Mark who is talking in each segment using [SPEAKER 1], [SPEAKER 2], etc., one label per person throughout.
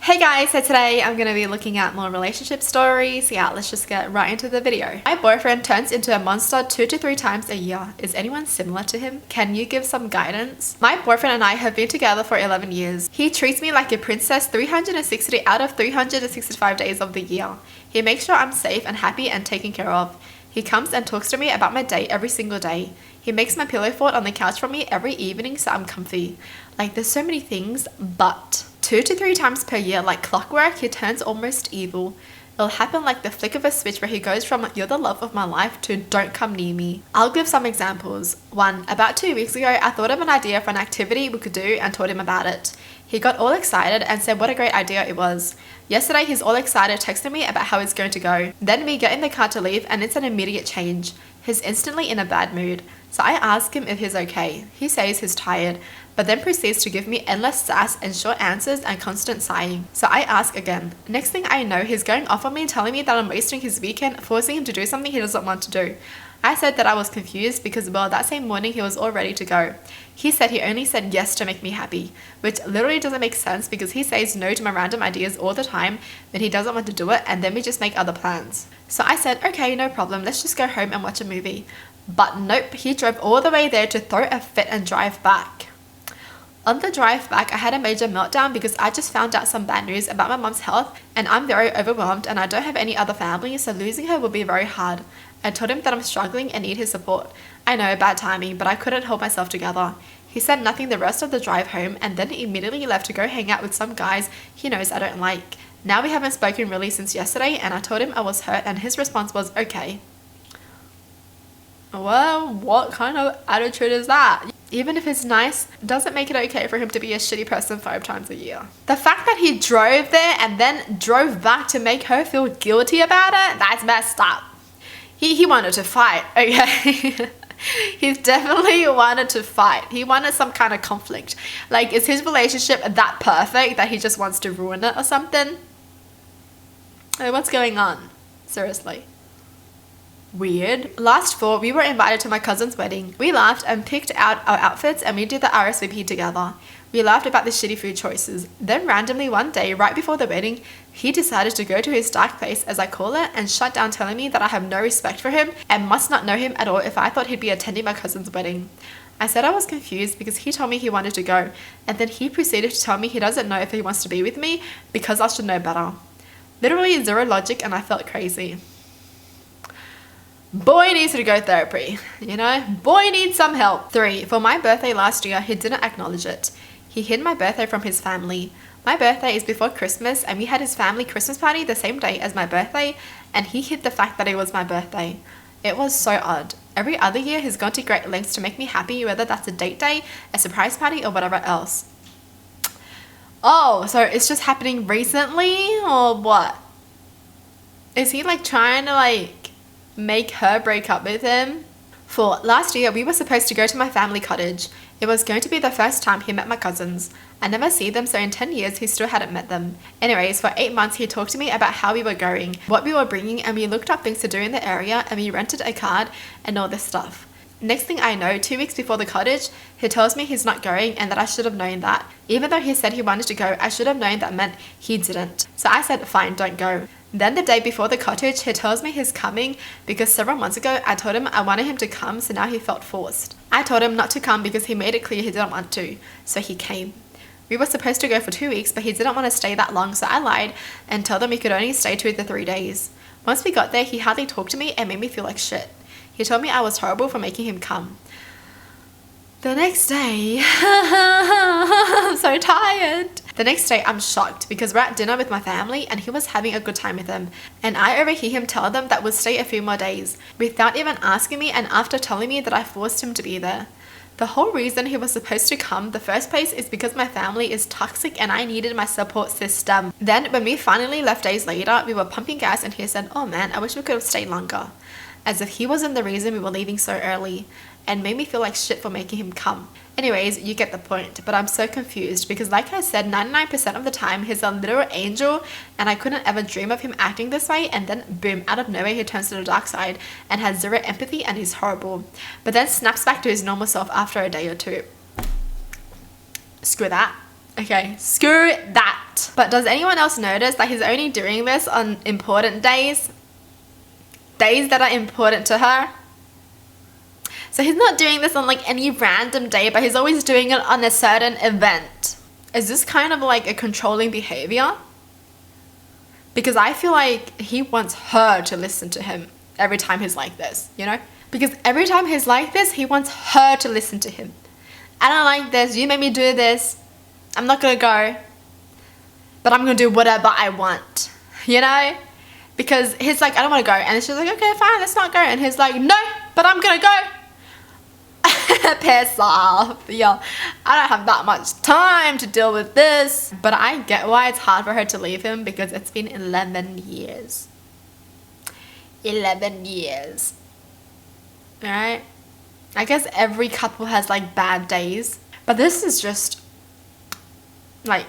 [SPEAKER 1] Hey guys, so today I'm going to be looking at more relationship stories. Yeah, let's just get right into the video. My boyfriend turns into a monster 2 to 3 times a year. Is anyone similar to him? Can you give some guidance? My boyfriend and I have been together for 11 years. He treats me like a princess 360 out of 365 days of the year. He makes sure I'm safe and happy and taken care of. He comes and talks to me about my day every single day. He makes my pillow fort on the couch for me every evening so I'm comfy. Like, there's so many things, but 2 to 3 times per year, like clockwork, he turns almost evil. It'll happen like the flick of a switch where he goes from "you're the love of my life" to "don't come near me." I'll give some examples. 1. About 2 weeks ago, I thought of an idea for an activity we could do and told him about it. He got all excited and said what a great idea it was. Yesterday, he's all excited texting me about how it's going to go. Then we get in the car to leave and it's an immediate change. He's instantly in a bad mood. So I ask him if he's okay. He says he's tired, but then proceeds to give me endless sass and short answers and constant sighing. So I ask again. Next thing I know, he's going off on me, telling me that I'm wasting his weekend, forcing him to do something he doesn't want to do. I said that I was confused because, well, that same morning he was all ready to go. He said he only said yes to make me happy, which literally doesn't make sense because he says no to my random ideas all the time when he doesn't want to do it, and then we just make other plans. So I said, okay, no problem, let's just go home and watch a movie. But nope, he drove all the way there to throw a fit and drive back. On the drive back, I had a major meltdown because I just found out some bad news about my mom's health and I'm very overwhelmed and I don't have any other family, so losing her will be very hard. I told him that I'm struggling and need his support. I know, bad timing, but I couldn't hold myself together. He said nothing the rest of the drive home and then immediately left to go hang out with some guys he knows I don't like. Now we haven't spoken really since yesterday and I told him I was hurt and his response was okay. Well, what kind of attitude is that? Even if it's nice, doesn't make it okay for him to be a shitty person 5 times a year. The fact that he drove there and then drove back to make her feel guilty about it, that's messed up. He wanted to fight, okay? He definitely wanted to fight. He wanted some kind of conflict. Like, is his relationship that perfect that he just wants to ruin it or something? Like, what's going on? Seriously. Weird. Last fall, we were invited to my cousin's wedding. We laughed and picked out our outfits and we did the RSVP together. We laughed about the shitty food choices. Then randomly one day, right before the wedding, he decided to go to his dark place, as I call it, and shut down, telling me that I have no respect for him and must not know him at all if I thought he'd be attending my cousin's wedding. I said I was confused because he told me he wanted to go, and then he proceeded to tell me he doesn't know if he wants to be with me because I should know better. Literally zero logic, and I felt crazy. Boy needs to go therapy, you know? Boy needs some help. 3. For my birthday last year, he didn't acknowledge it. He hid my birthday from his family. My birthday is before Christmas and we had his family Christmas party the same day as my birthday, and he hid the fact that it was my birthday. It was so odd. Every other year he's gone to great lengths to make me happy, whether that's a date day, a surprise party, or whatever else. Oh, so it's just happening recently or what? Is he like trying to like make her break up with him? 4. Last year we were supposed to go to my family cottage. It was going to be the first time he met my cousins. I never see them, so in 10 years he still hadn't met them. Anyways, for 8 months he talked to me about how we were going, what we were bringing, and we looked up things to do in the area and we rented a card and all this stuff. Next thing I know, 2 weeks before the cottage, he tells me he's not going and that I should have known that. Even though he said he wanted to go, I should have known that meant he didn't. So I said, fine, don't go. Then the day before the cottage, he tells me he's coming because several months ago I told him I wanted him to come, so now he felt forced. I told him not to come because he made it clear he didn't want to, so he came. We were supposed to go for 2 weeks, but he didn't want to stay that long, so I lied and told him he could only stay 2 to 3 days. Once we got there, he hardly talked to me and made me feel like shit. He told me I was horrible for making him come. The next day, I'm so tired. The next day, I'm shocked because we're at dinner with my family and he was having a good time with them. And I overhear him tell them that we'll stay a few more days without even asking me, and after telling me that I forced him to be there. The whole reason he was supposed to come the first place is because my family is toxic and I needed my support system. Then when we finally left days later, we were pumping gas and he said, oh man, I wish we could have stayed longer. As if he wasn't the reason we were leaving so early, and made me feel like shit for making him come. Anyways, you get the point, but I'm so confused because like I said, 99% of the time he's a literal angel and I couldn't ever dream of him acting this way, and then boom, out of nowhere he turns to the dark side and has zero empathy and he's horrible, but then snaps back to his normal self after a day or two. Screw that. Okay, screw that. But does anyone else notice that he's only doing this on important days? Days that are important to her? So he's not doing this on like any random day, but he's always doing it on a certain event. Is this kind of like a controlling behavior? Because I feel like he wants her to listen to him every time he's like this, you know? Because every time he's like this, he wants her to listen to him. I don't like this, you made me do this, I'm not gonna go, but I'm gonna do whatever I want, you know? Because he's like, I don't wanna go, and she's like, okay, fine, let's not go, and he's like, no, but I'm gonna go. Piss off, yo. I don't have that much time to deal with this. But I get why it's hard for her to leave him, because it's been 11 years. 11 years. Alright? I guess every couple has like bad days. But this is just like,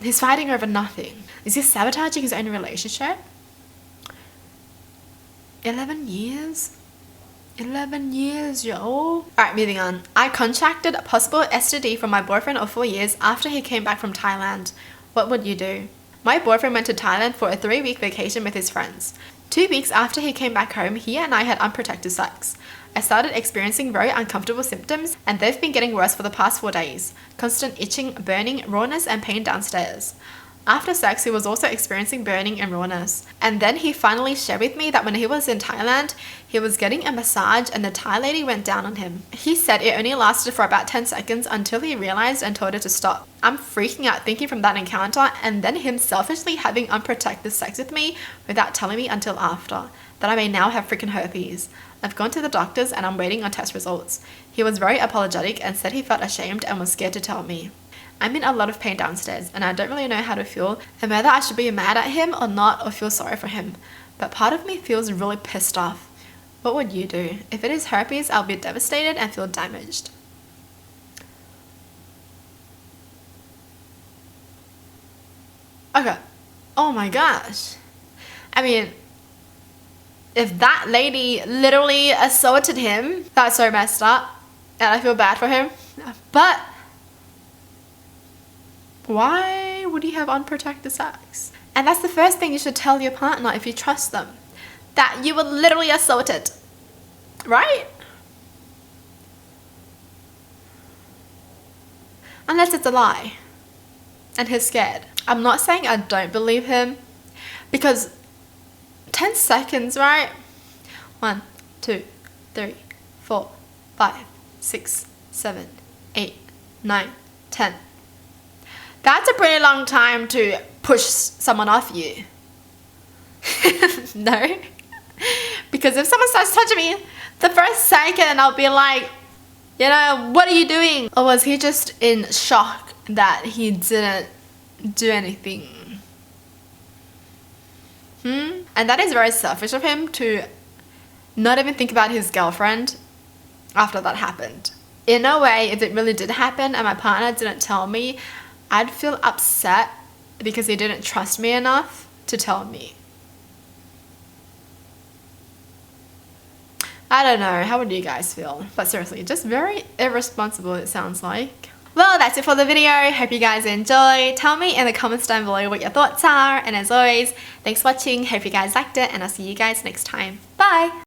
[SPEAKER 1] he's fighting over nothing. Is he sabotaging his own relationship? 11 years? 11 years, yo. Alright, moving on. I contracted a possible STD from my boyfriend of 4 years after he came back from Thailand. What would you do? My boyfriend went to Thailand for a 3-week vacation with his friends. 2 weeks after he came back home, he and I had unprotected sex. I started experiencing very uncomfortable symptoms, and they've been getting worse for the past 4 days. Constant itching, burning, rawness, and pain downstairs. After sex, he was also experiencing burning and rawness. And then he finally shared with me that when he was in Thailand, he was getting a massage and the Thai lady went down on him. He said it only lasted for about 10 seconds until he realized and told her to stop. I'm freaking out thinking from that encounter, and then him selfishly having unprotected sex with me without telling me until after, that I may now have freaking herpes. I've gone to the doctors and I'm waiting on test results. He was very apologetic and said he felt ashamed and was scared to tell me. I'm in a lot of pain downstairs and I don't really know how to feel and whether I should be mad at him or not, or feel sorry for him. But part of me feels really pissed off. What would you do? If it is herpes, I'll be devastated and feel damaged. Okay. Oh my gosh. I mean, if that lady literally assaulted him, that's so messed up and I feel bad for him. But why would he have unprotected sex? And that's the first thing you should tell your partner if you trust them. That you were literally assaulted. Right? Unless it's a lie. And he's scared. I'm not saying I don't believe him. Because 10 seconds, right? 1, 2, 3, 4, 5, 6, 7, 8, 9, 10. That's a pretty long time to push someone off you. No? Because if someone starts touching me, the first second I'll be like, you know, what are you doing? Or was he just in shock that he didn't do anything? And that is very selfish of him to not even think about his girlfriend after that happened. In a way, if it really did happen and my partner didn't tell me, I'd feel upset because he didn't trust me enough to tell me. I don't know, how would you guys feel? But seriously, just very irresponsible it sounds like. Well, that's it for the video. Hope you guys enjoyed. Tell me in the comments down below what your thoughts are. And as always, thanks for watching. Hope you guys liked it and I'll see you guys next time. Bye!